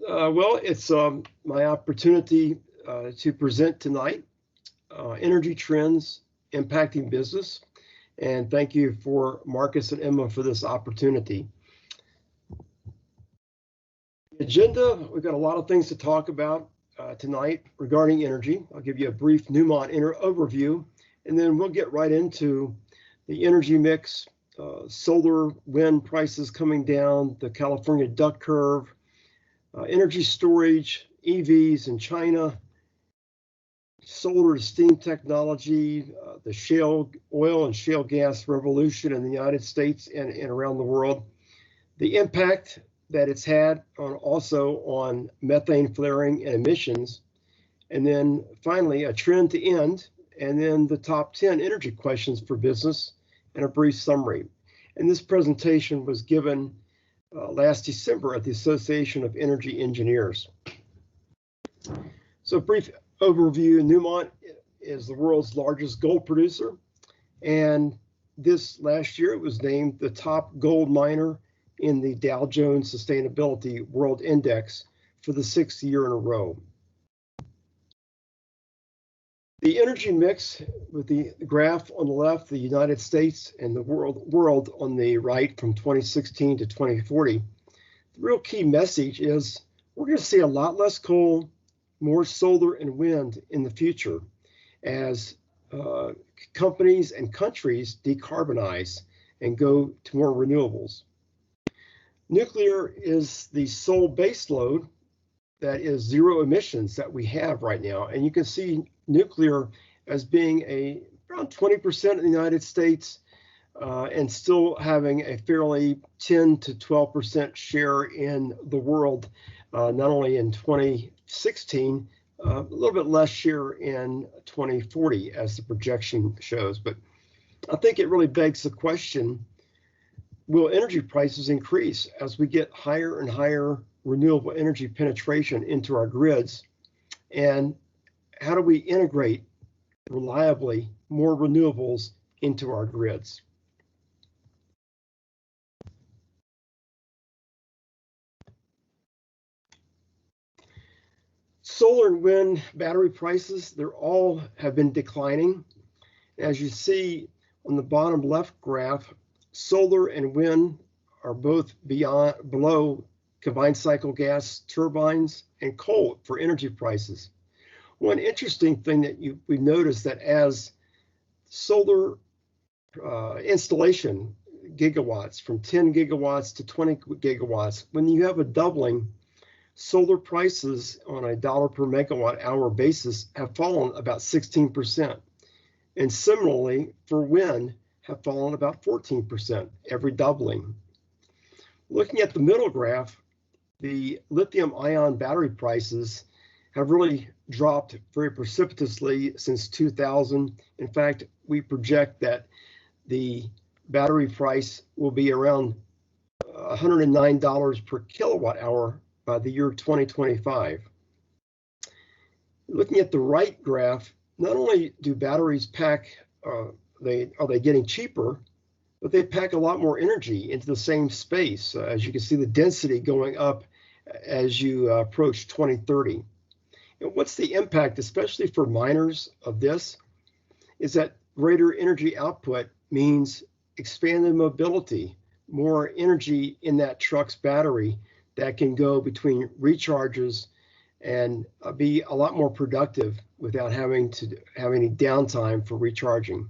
Well, it's my opportunity to present tonight energy trends impacting business. And thank you for Marcus and Emma for this opportunity. The agenda, we've got a lot of things to talk about tonight regarding energy. I'll give you a brief Newmont overview, and then we'll get right into the energy mix, solar, wind prices coming down, the California duck curve, energy storage, EVs in China, solar to steam technology, the shale oil and shale gas revolution in the United States and around the world, the impact that it's had also on methane flaring and emissions, and then finally a trend to end, and then the top 10 energy questions for business and a brief summary. And this presentation was given last December at the Association of Energy Engineers. So brief overview, Newmont is the world's largest gold producer. And this last year, it was named the top gold miner in the Dow Jones Sustainability World Index for the 6th year in a row. The energy mix with the graph on the left, the United States and the world on the right from 2016 to 2040. The real key message is we're going to see a lot less coal, more solar and wind in the future as companies and countries decarbonize and go to more renewables. Nuclear is the sole base load that is zero emissions that we have right now. And you can see nuclear as being around 20% in the United States and still having a fairly 10 to 12% share in the world, not only in 2016, a little bit less share in 2040 as the projection shows. But I think it really begs the question, will energy prices increase as we get higher and higher renewable energy penetration into our grids? And how do we integrate reliably more renewables into our grids? Solar and wind battery prices, they're all have been declining. As you see on the bottom left graph, solar and wind are both below combined cycle gas turbines and coal for energy prices. One interesting thing that we've noticed that as solar installation gigawatts from 10 gigawatts to 20 gigawatts, when you have a doubling, solar prices on a dollar per megawatt hour basis have fallen about 16%. And similarly for wind have fallen about 14% every doubling. Looking at the middle graph, the lithium ion battery prices have really dropped very precipitously since 2000. In fact, we project that the battery price will be around $109 per kilowatt hour by the year 2025. Looking at the right graph, not only do batteries pack, are they getting cheaper, but they pack a lot more energy into the same space. As you can see, the density going up as you approach 2030. And what's the impact, especially for miners, of this? Is that greater energy output means expanded mobility, more energy in that truck's battery that can go between recharges and be a lot more productive without having to have any downtime for recharging.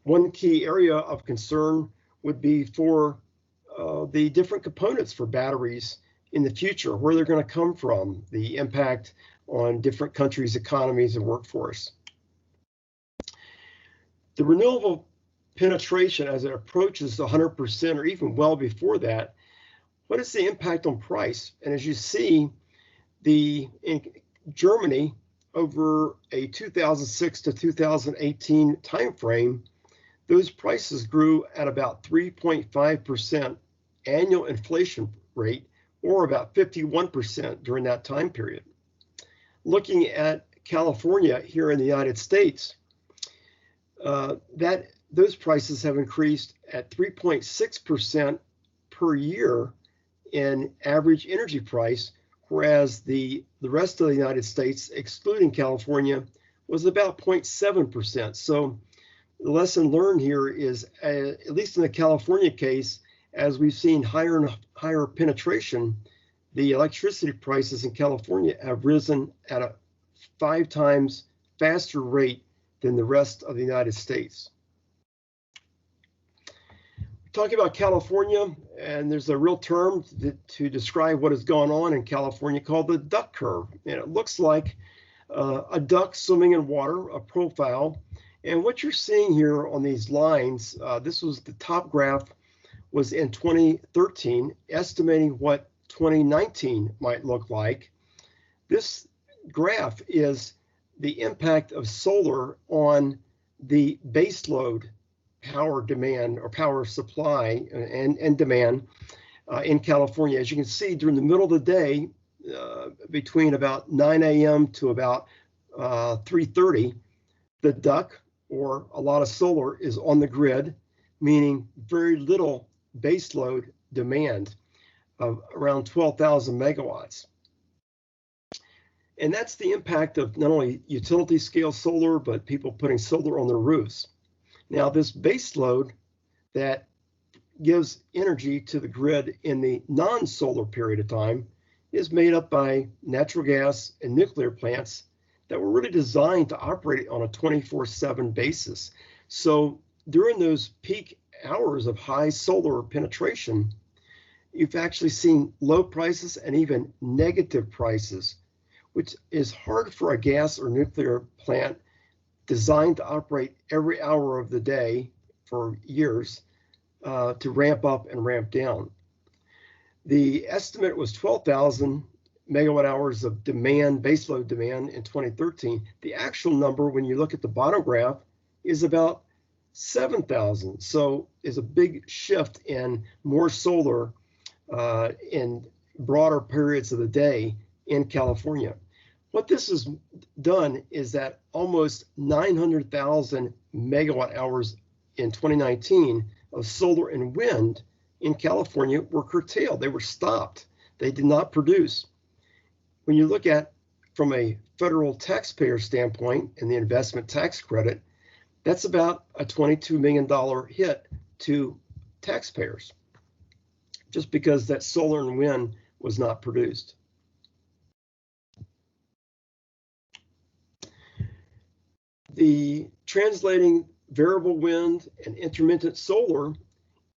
One key area of concern would be for the different components for batteries in the future, where they're going to come from, the impact on different countries' economies and workforce. The renewable penetration as it approaches 100% or even well before that, what is the impact on price? And as you see, in Germany, over a 2006 to 2018 timeframe, those prices grew at about 3.5% annual inflation rate, or about 51% during that time period. Looking at California here in the United States, those prices have increased at 3.6% per year in average energy price, whereas the rest of the United States, excluding California, was about 0.7%. So the lesson learned here is, at least in the California case, as we've seen higher and higher penetration, the electricity prices in California have risen at a 5 times faster rate than the rest of the United States. Talking about California, and there's a real term to describe what is going on in California called the duck curve. And it looks like a duck swimming in water, a profile. And what you're seeing here on these lines, this was the top graph was in 2013, estimating what 2019 might look like. This graph is the impact of solar on the baseload power demand or power supply and demand in California. As you can see, during the middle of the day, between about 9 a.m. to about 3:30, the duck, or a lot of solar, is on the grid, meaning very little baseload demand of around 12,000 megawatts. And that's the impact of not only utility scale solar, but people putting solar on their roofs. Now, this base load that gives energy to the grid in the non-solar period of time is made up by natural gas and nuclear plants that were really designed to operate on a 24/7 basis. So during those peak hours of high solar penetration, you've actually seen low prices and even negative prices, which is hard for a gas or nuclear plant designed to operate every hour of the day for years to ramp up and ramp down. The estimate was 12,000 megawatt hours of demand, baseload demand in 2013. The actual number, when you look at the bottom graph, is about 7,000. So is a big shift in more solar in broader periods of the day in California. What this has done is that almost 900,000 megawatt hours in 2019 of solar and wind in California were curtailed. They were stopped. They did not produce. When you look at from a federal taxpayer standpoint and the investment tax credit, that's about a $22 million hit to taxpayers, just because that solar and wind was not produced. The translating variable wind and intermittent solar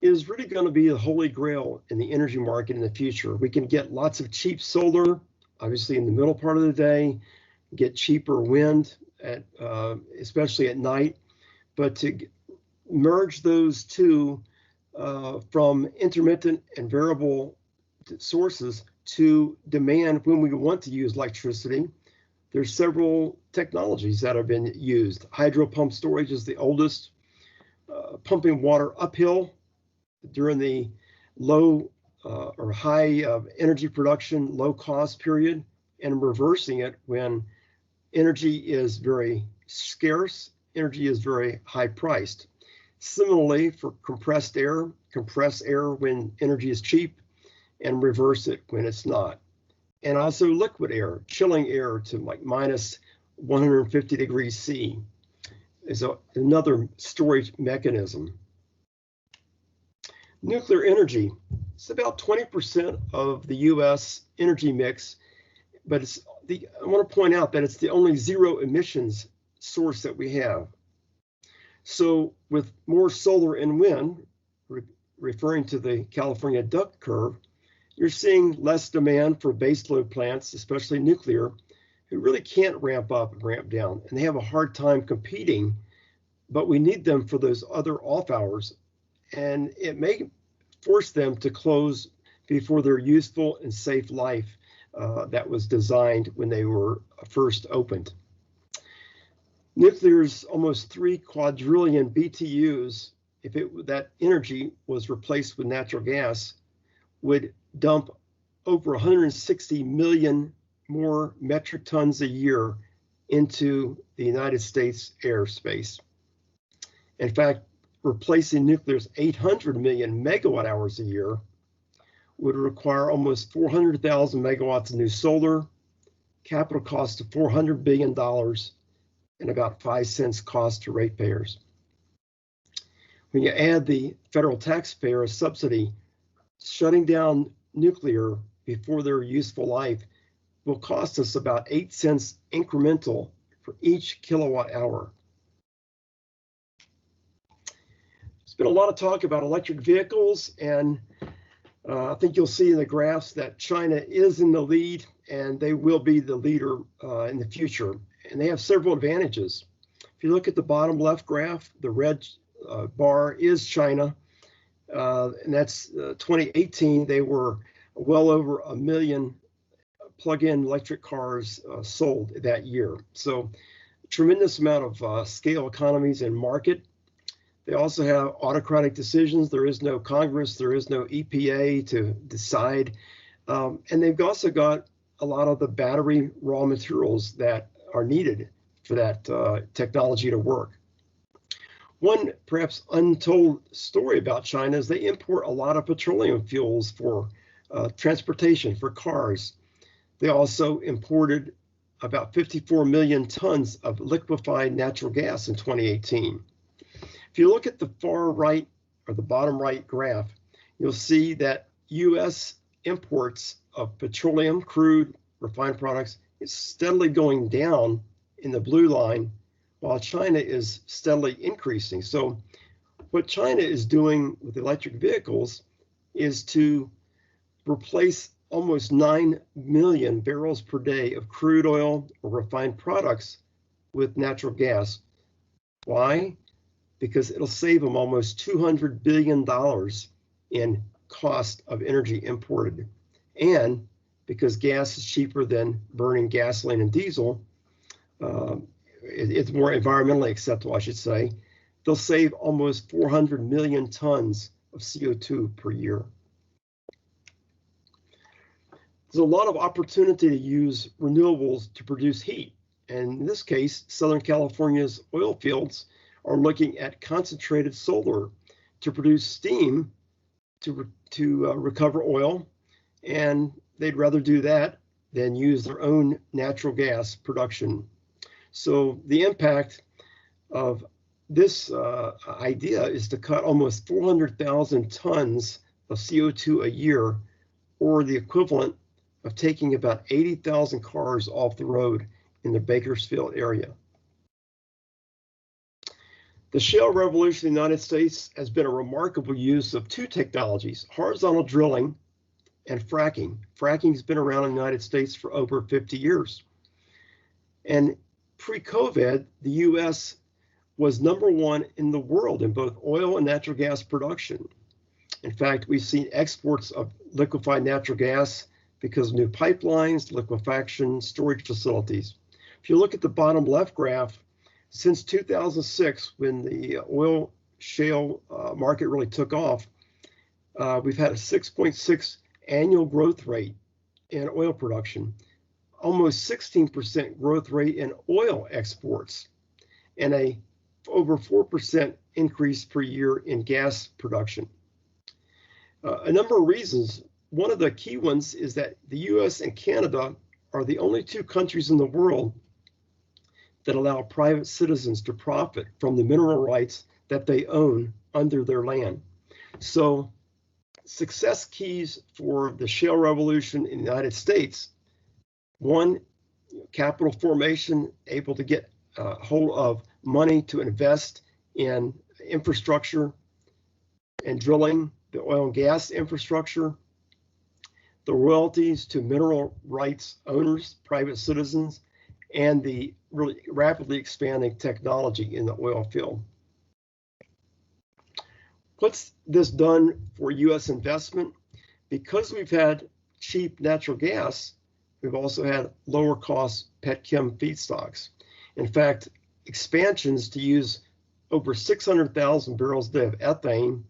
is really going to be the holy grail in the energy market in the future. We can get lots of cheap solar, obviously in the middle part of the day, get cheaper wind, especially at night. But to merge those two from intermittent and variable sources to demand when we want to use electricity, there's several technologies that have been used. Hydro pump storage is the oldest, pumping water uphill during the low or high energy production, low cost period, and reversing it when energy is very scarce, energy is very high priced. Similarly, for compressed air, compress air when energy is cheap and reverse it when it's not. And also liquid air, chilling air to like minus 150 degrees C is another storage mechanism. Nuclear energy, it's about 20% of the US energy mix, but I want to point out that it's the only zero emissions source that we have. So with more solar and wind, referring to the California duck curve, you're seeing less demand for baseload plants, especially nuclear, who really can't ramp up and ramp down, and they have a hard time competing, but we need them for those other off hours, and it may force them to close before their useful and safe life that was designed when they were first opened. Nuclear's almost 3 quadrillion BTUs, if that energy was replaced with natural gas, would dump over 160 million more metric tons a year into the United States airspace. In fact, replacing nuclear's 800 million megawatt hours a year would require almost 400,000 megawatts of new solar, capital cost of $400 billion, and about 5 cents cost to ratepayers. When you add the federal taxpayer subsidy, shutting down nuclear before their useful life will cost us about 8 cents incremental for each kilowatt hour. There's been a lot of talk about electric vehicles, and I think you'll see in the graphs that China is in the lead, and they will be the leader in the future. And they have several advantages. If you look at the bottom left graph, the red bar is China, and that's 2018. They were well over 1 million plug-in electric cars sold that year. So a tremendous amount of scale economies and market. They also have autocratic decisions. There is no Congress, there is no EPA to decide. And they've also got a lot of the battery raw materials that are needed for that technology to work. One perhaps untold story about China is they import a lot of petroleum fuels for transportation, for cars. They also imported about 54 million tons of liquefied natural gas in 2018. If you look at the far right or the bottom right graph, you'll see that U.S. imports of petroleum, crude, refined products is steadily going down in the blue line, while China is steadily increasing. So what China is doing with electric vehicles is to replace almost 9 million barrels per day of crude oil or refined products with natural gas. Why? Because it'll save them almost $200 billion in cost of energy imported. And because gas is cheaper than burning gasoline and diesel, it's more environmentally acceptable, I should say. They'll save almost 400 million tons of CO2 per year. There's a lot of opportunity to use renewables to produce heat. And in this case, Southern California's oil fields are looking at concentrated solar to produce steam to recover oil. And they'd rather do that than use their own natural gas production. So the impact of this idea is to cut almost 400,000 tons of CO2 a year, or the equivalent of taking about 80,000 cars off the road in the Bakersfield area. The shale revolution in the United States has been a remarkable use of two technologies, horizontal drilling and fracking. Fracking has been around in the United States for over 50 years. And pre-COVID, the US was #1 in the world in both oil and natural gas production. In fact, we've seen exports of liquefied natural gas because of new pipelines, liquefaction, storage facilities. If you look at the bottom left graph, since 2006, when the oil shale market really took off, we've had a 6.6 annual growth rate in oil production, almost 16% growth rate in oil exports, and a over 4% increase per year in gas production. A number of reasons. One of the key ones is that the US and Canada are the only two countries in the world that allow private citizens to profit from the mineral rights that they own under their land. So success keys for the shale revolution in the United States: one, capital formation, able to get hold of money to invest in infrastructure and drilling, the oil and gas infrastructure, the royalties to mineral rights owners, private citizens, and the really rapidly expanding technology in the oil field. What's this done for US investment? Because we've had cheap natural gas, we've also had lower cost petchem feedstocks. In fact, expansions to use over 600,000 barrels a day of ethane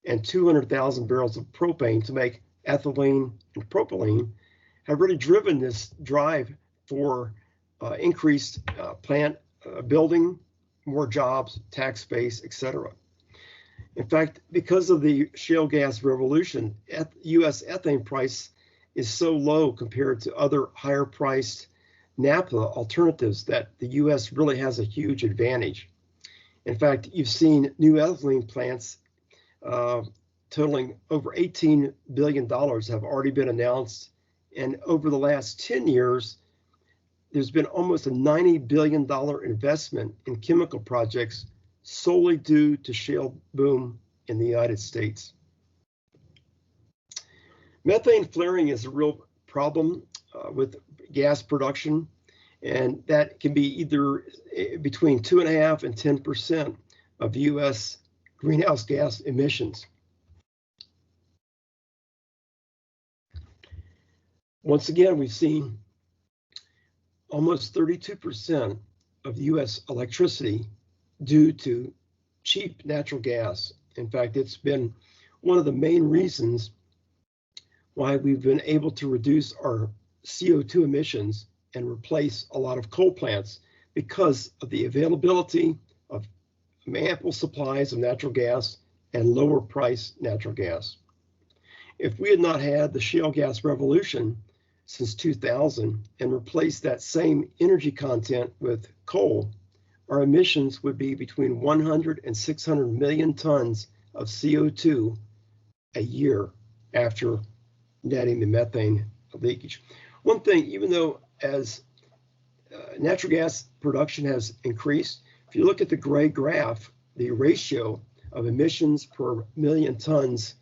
and 200,000 barrels of propane to make ethylene and propylene have really driven this drive for increased plant building, more jobs, tax base, etc. In fact, because of the shale gas revolution, U.S. ethane price is so low compared to other higher priced naphtha alternatives that the U.S. really has a huge advantage. In fact, you've seen new ethylene plants totaling over $18 billion have already been announced. And over the last 10 years, there's been almost a $90 billion investment in chemical projects solely due to shale boom in the United States. Methane flaring is a real problem with gas production, and that can be either between 2.5% and 10% of U.S. greenhouse gas emissions. Once again, we've seen almost 32% of U.S. electricity due to cheap natural gas. In fact, it's been one of the main reasons why we've been able to reduce our CO2 emissions and replace a lot of coal plants, because of the availability of ample supplies of natural gas and lower price natural gas. If we had not had the shale gas revolution since 2000 and replaced that same energy content with coal, our emissions would be between 100 and 600 million tons of CO2 a year after netting the methane leakage. One thing, even though as natural gas production has increased, if you look at the gray graph, the ratio of emissions per million tons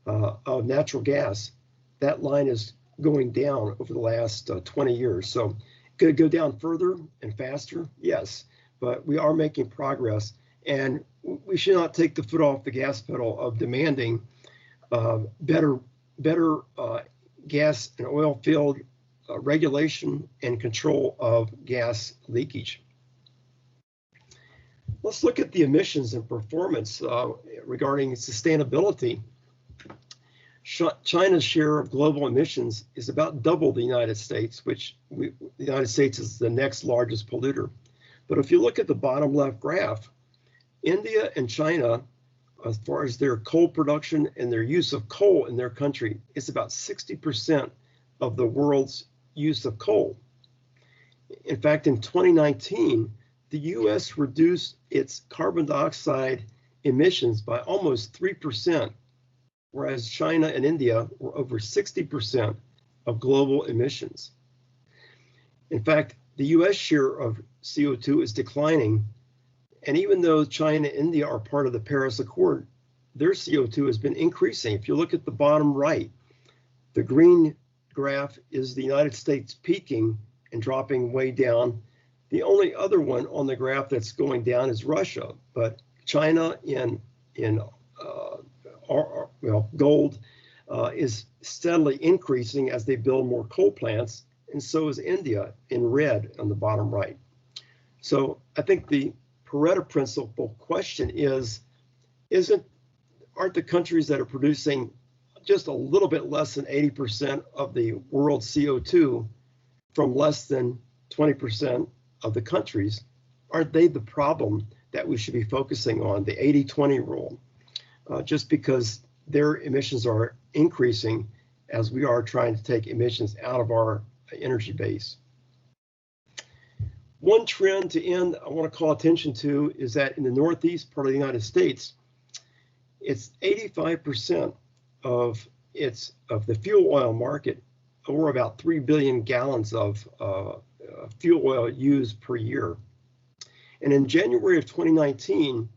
of natural gas, that line is going down over the last 20 years. So could it go down further and faster? Yes, but we are making progress, and we should not take the foot off the gas pedal of demanding better gas and oil field regulation and control of gas leakage. Let's look at the emissions and performance regarding sustainability. China's share of global emissions is about double the United States, which the United States is the next largest polluter. But if you look at the bottom left graph, India and China, as far as their coal production and their use of coal in their country, is about 60% of the world's use of coal. In fact, in 2019, the US reduced its carbon dioxide emissions by almost 3%, whereas China and India were over 60% of global emissions. In fact, the US share of CO2 is declining, and even though China and India are part of the Paris Accord, their CO2 has been increasing. If you look at the bottom right, the green graph is the United States peaking and dropping way down. The only other one on the graph that's going down is Russia, but China in gold is steadily increasing as they build more coal plants, and so is India in red on the bottom right. So I think the Pareto principle question is, aren't the countries that are producing just a little bit less than 80% of the world's CO2 from less than 20% of the countries, aren't they the problem that we should be focusing on, the 80-20 rule, just because their emissions are increasing as we are trying to take emissions out of our energy base. One trend to end I want to call attention to is that in the Northeast part of the United States, it's 85% of the fuel oil market, or about 3 billion gallons of fuel oil used per year. And in January of 2019,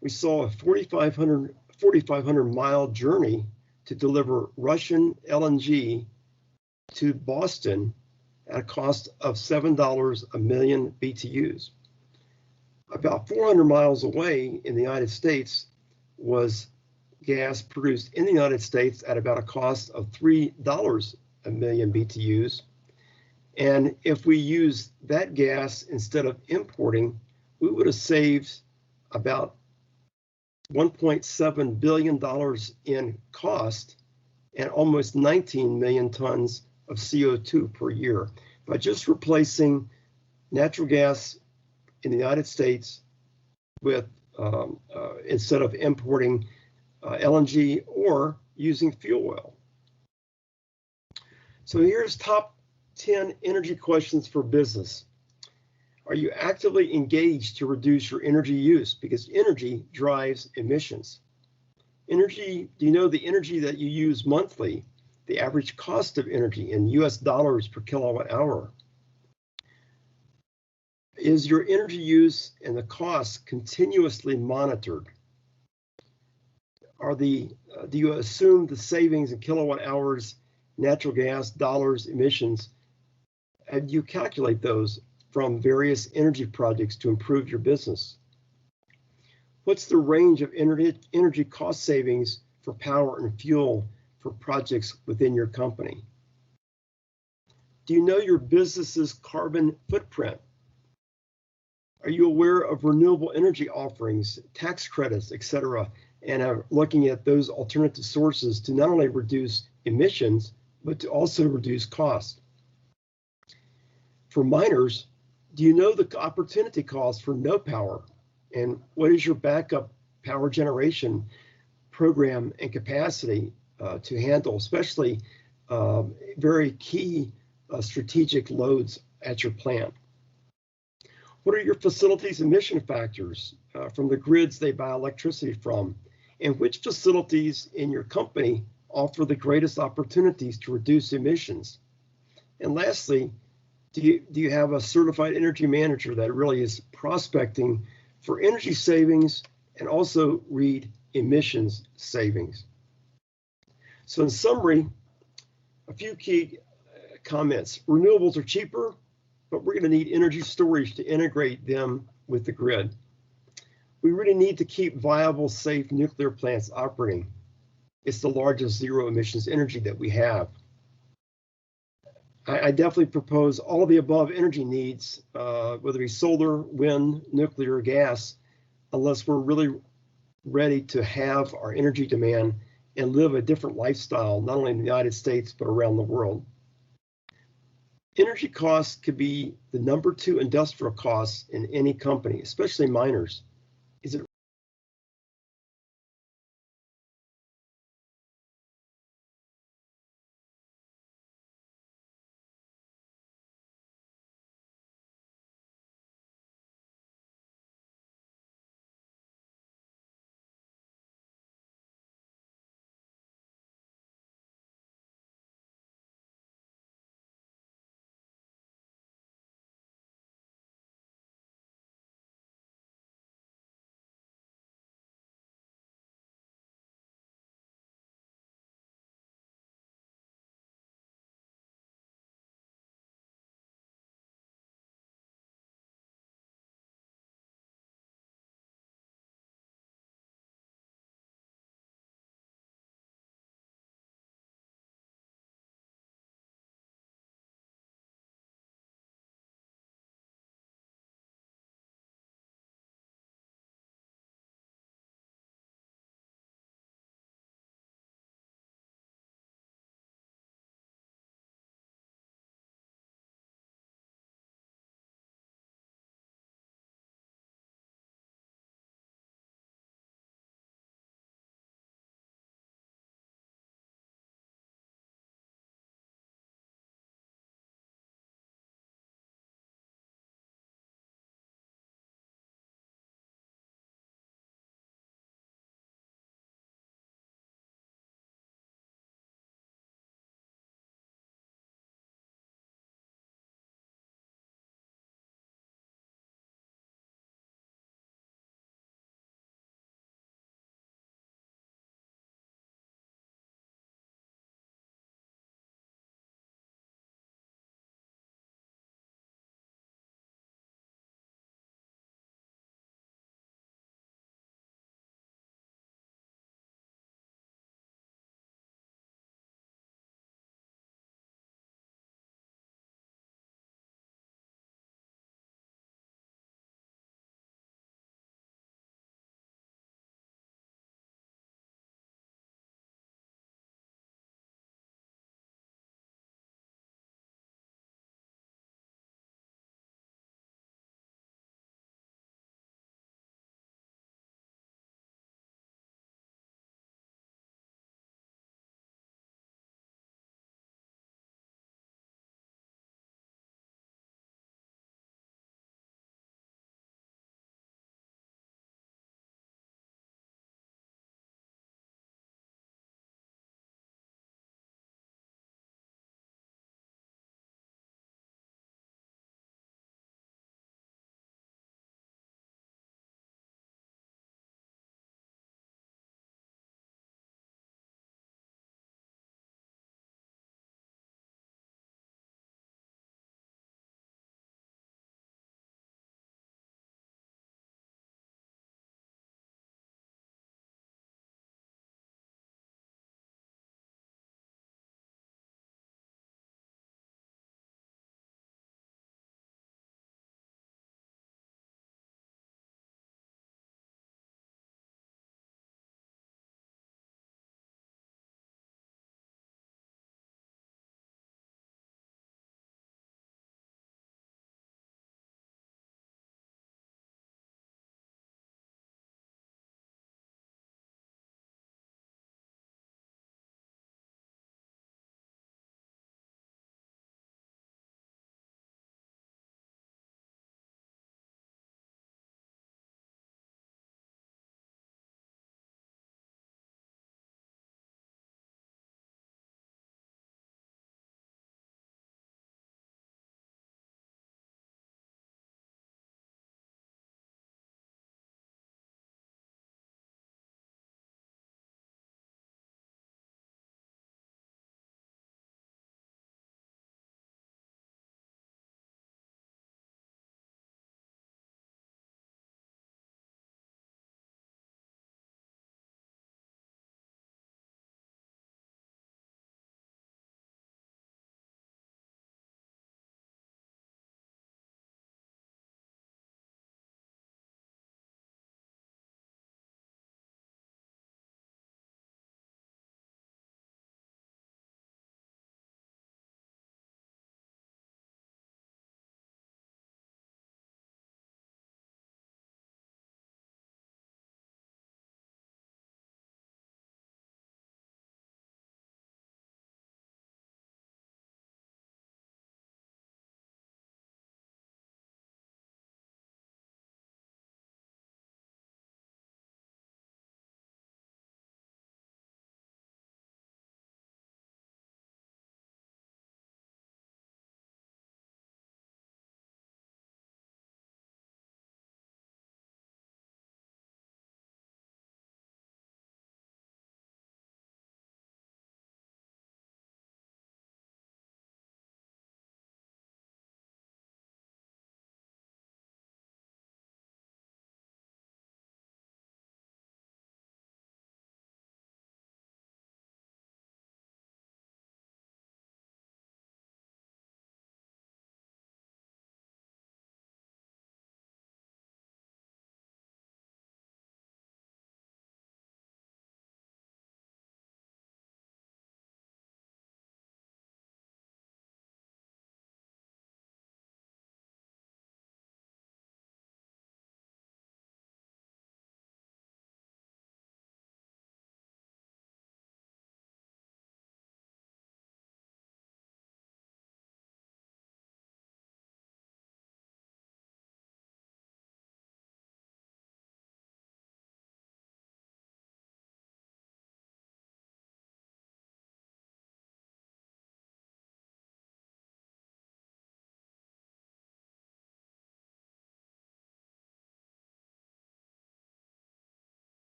we saw a 4,500 mile journey to deliver Russian LNG to Boston at a cost of $7 a million BTUs. About 400 miles away in the United States was gas produced in the United States at about a cost of $3 a million BTUs. And if we use that gas instead of importing, we would have saved about $1.7 billion in cost and almost 19 million tons of CO2 per year by just replacing natural gas in the United States with instead of importing LNG or using fuel oil. So here's top 10 energy questions for business. Are you actively engaged to reduce your energy use? Because energy drives emissions. Do you know the energy that you use monthly, the average cost of energy in US dollars per kilowatt hour? Is your energy use and the costs continuously monitored? Do you assume the savings in kilowatt hours, natural gas, dollars, emissions? And you calculate those from various energy projects to improve your business? What's the range of energy cost savings for power and fuel for projects within your company? Do you know your business's carbon footprint? Are you aware of renewable energy offerings, tax credits, etc., and are looking at those alternative sources to not only reduce emissions, but to also reduce cost? For miners, do you know the opportunity cost for no power? And what is your backup power generation program and capacity to handle, especially very key strategic loads at your plant? What are your facilities' emission factors from the grids they buy electricity from? And which facilities in your company offer the greatest opportunities to reduce emissions? And lastly, do you have a certified energy manager that really is prospecting for energy savings and also read emissions savings? So in summary, a few key comments. Renewables are cheaper, but we're going to need energy storage to integrate them with the grid. We really need to keep viable, safe nuclear plants operating. It's the largest zero emissions energy that we have. I definitely propose all of the above energy needs, whether it be solar, wind, nuclear, gas, unless we're really ready to have our energy demand and live a different lifestyle, not only in the United States, but around the world. Energy costs could be the #2 industrial costs in any company, especially miners.